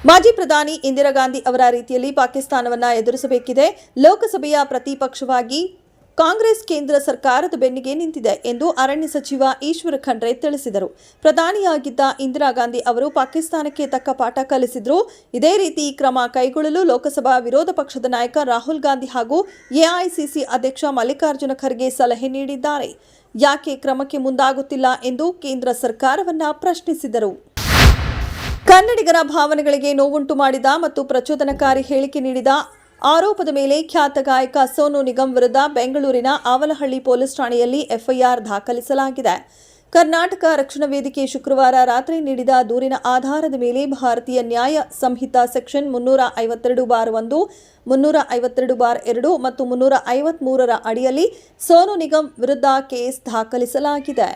ಮಾಜಿ ಪ್ರಧಾನಿ ಇಂದಿರಾ ಗಾಂಧಿ ಅವರ ರೀತಿಯಲ್ಲಿ ಪಾಕಿಸ್ತಾನವನ್ನು ಎದುರಿಸಬೇಕಿದೆ. ಲೋಕಸಭೆಯ ಪ್ರತಿಪಕ್ಷವಾಗಿ ಕಾಂಗ್ರೆಸ್ ಕೇಂದ್ರ ಸರ್ಕಾರದ ಬೆನ್ನಿಗೆ ನಿಂತಿದೆ ಎಂದು ಅರಣ್ಯ ಸಚಿವ ಈಶ್ವರ ಖಂಡ್ರೆ ತಿಳಿಸಿದರು. ಪ್ರಧಾನಿಯಾಗಿದ್ದ ಇಂದಿರಾ ಗಾಂಧಿ ಅವರು ಪಾಕಿಸ್ತಾನಕ್ಕೆ ತಕ್ಕ ಪಾಠ ಕಲಿಸಿದ್ರು. ಇದೇ ರೀತಿ ಕ್ರಮ ಕೈಗೊಳ್ಳಲು ಲೋಕಸಭಾ ವಿರೋಧ ಪಕ್ಷದ ನಾಯಕ ರಾಹುಲ್ ಗಾಂಧಿ ಹಾಗೂ ಎಐಸಿಸಿ ಅಧ್ಯಕ್ಷ ಮಲ್ಲಿಕಾರ್ಜುನ ಖರ್ಗೆ ಸಲಹೆ ನೀಡಿದ್ದಾರೆ. ಯಾಕೆ ಕ್ರಮಕ್ಕೆ ಮುಂದಾಗುತ್ತಿಲ್ಲ ಎಂದು ಕೇಂದ್ರ ಸರ್ಕಾರವನ್ನ ಪ್ರಶ್ನಿಸಿದರು. ಕನ್ನಡಿಗರ ಭಾವನೆಗಳಿಗೆ ನೋವುಂಟು ಮಾಡಿದ ಮತ್ತು ಪ್ರಚೋದನಕಾರಿ ಹೇಳಿಕೆ ನೀಡಿದ ಆರೋಪದ ಮೇಲೆ ಖ್ಯಾತ ಗಾಯಕ ಸೋನು ನಿಗಮ್ ವಿರುದ್ಧ ಬೆಂಗಳೂರಿನ ಆವಲಹಳ್ಳಿ ಪೊಲೀಸ್ ಠಾಣೆಯಲ್ಲಿ ಎಫ್ಐಆರ್ ದಾಖಲಿಸಲಾಗಿದೆ. ಕರ್ನಾಟಕ ರಕ್ಷಣಾ ವೇದಿಕೆ ಶುಕ್ರವಾರ ರಾತ್ರಿ ನೀಡಿದ ದೂರಿನ ಆಧಾರದ ಮೇಲೆ ಭಾರತೀಯ ನ್ಯಾಯ ಸಂಹಿತಾ ಸೆಕ್ಷನ್ 352(1), 352(2) ಮತ್ತು 353ರ ಅಡಿಯಲ್ಲಿ ಸೋನು ನಿಗಮ್ ವಿರುದ್ಧ ಕೇಸ್ ದಾಖಲಿಸಲಾಗಿದೆ.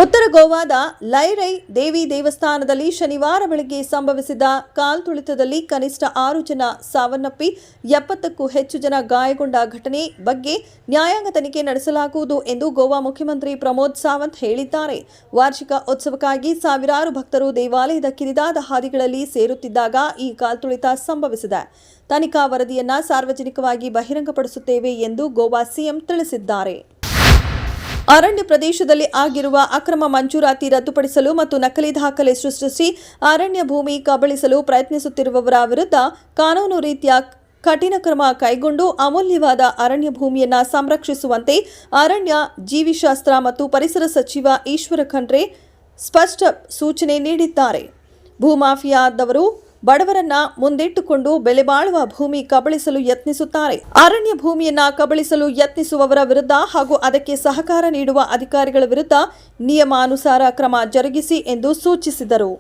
ಉತ್ತರ ಗೋವಾದ ಲೈರೈ ದೇವಿ ದೇವಸ್ಥಾನದಲ್ಲಿ ಶನಿವಾರ ಬೆಳಗ್ಗೆ ಸಂಭವಿಸಿದ ಕಾಲ್ತುಳಿತದಲ್ಲಿ ಕನಿಷ್ಠ 6 ಜನ ಸಾವನ್ನಪ್ಪಿ 70ಕ್ಕೂ ಹೆಚ್ಚು ಜನ ಗಾಯಗೊಂಡ ಘಟನೆ ಬಗ್ಗೆ ನ್ಯಾಯಾಂಗ ತನಿಖೆ ನಡೆಸಲಾಗುವುದು ಎಂದು ಗೋವಾ ಮುಖ್ಯಮಂತ್ರಿ ಪ್ರಮೋದ್ ಸಾವಂತ್ ಹೇಳಿದ್ದಾರೆ. ವಾರ್ಷಿಕ ಉತ್ಸವಕ್ಕಾಗಿ ಸಾವಿರಾರು ಭಕ್ತರು ದೇವಾಲಯದ ಕಿರಿದಾದ ಹಾದಿಗಳಲ್ಲಿ ಸೇರುತ್ತಿದ್ದಾಗ ಈ ಕಾಲ್ತುಳಿತ ಸಂಭವಿಸಿದೆ. ತನಿಖಾ ವರದಿಯನ್ನ ಸಾರ್ವಜನಿಕವಾಗಿ ಬಹಿರಂಗಪಡಿಸುತ್ತೇವೆ ಎಂದು ಗೋವಾ ಸಿಎಂ ತಿಳಿಸಿದ್ದಾರೆ. ಅರಣ್ಯ ಪ್ರದೇಶದಲ್ಲಿ ಆಗಿರುವ ಅಕ್ರಮ ಮಂಜೂರಾತಿ ರದ್ದುಪಡಿಸಲು ಮತ್ತು ನಕಲಿ ದಾಖಲೆ ಸೃಷ್ಟಿಸಿ ಅರಣ್ಯ ಭೂಮಿ ಕಬಳಿಸಲು ಪ್ರಯತ್ನಿಸುತ್ತಿರುವವರ ವಿರುದ್ಧ ಕಾನೂನು ರೀತಿಯ ಕಠಿಣ ಕ್ರಮ ಕೈಗೊಂಡು ಅಮೂಲ್ಯವಾದ ಅರಣ್ಯ ಭೂಮಿಯನ್ನು ಸಂರಕ್ಷಿಸುವಂತೆ ಅರಣ್ಯ, ಜೀವಿಶಾಸ್ತ್ರ ಮತ್ತು ಪರಿಸರ ಸಚಿವ ಈಶ್ವರ ಖಂಡ್ರೆ ಸ್ಪಷ್ಟ ಸೂಚನೆ ನೀಡಿದ್ದಾರೆ. ಭೂಮಾಫಿಯಾದವರು ಬಡವರನ್ನ ಮುಂದಿಟ್ಟುಕೊಂಡು ಬೆಲೆ ಬಾಳುವ ಭೂಮಿ ಕಬಳಿಸಲು ಯತ್ನಿಸುತ್ತಾರೆ. ಅರಣ್ಯ ಭೂಮಿಯನ್ನ ಕಬಳಿಸಲು ಯತ್ನಿಸುವವರ ವಿರುದ್ಧ ಹಾಗೂ ಅದಕ್ಕೆ ಸಹಕಾರ ನೀಡುವ ಅಧಿಕಾರಿಗಳ ವಿರುದ್ಧ ನಿಯಮಾನುಸಾರ ಕ್ರಮ ಜರುಗಿಸಿ ಎಂದು ಸೂಚಿಸಿದರು.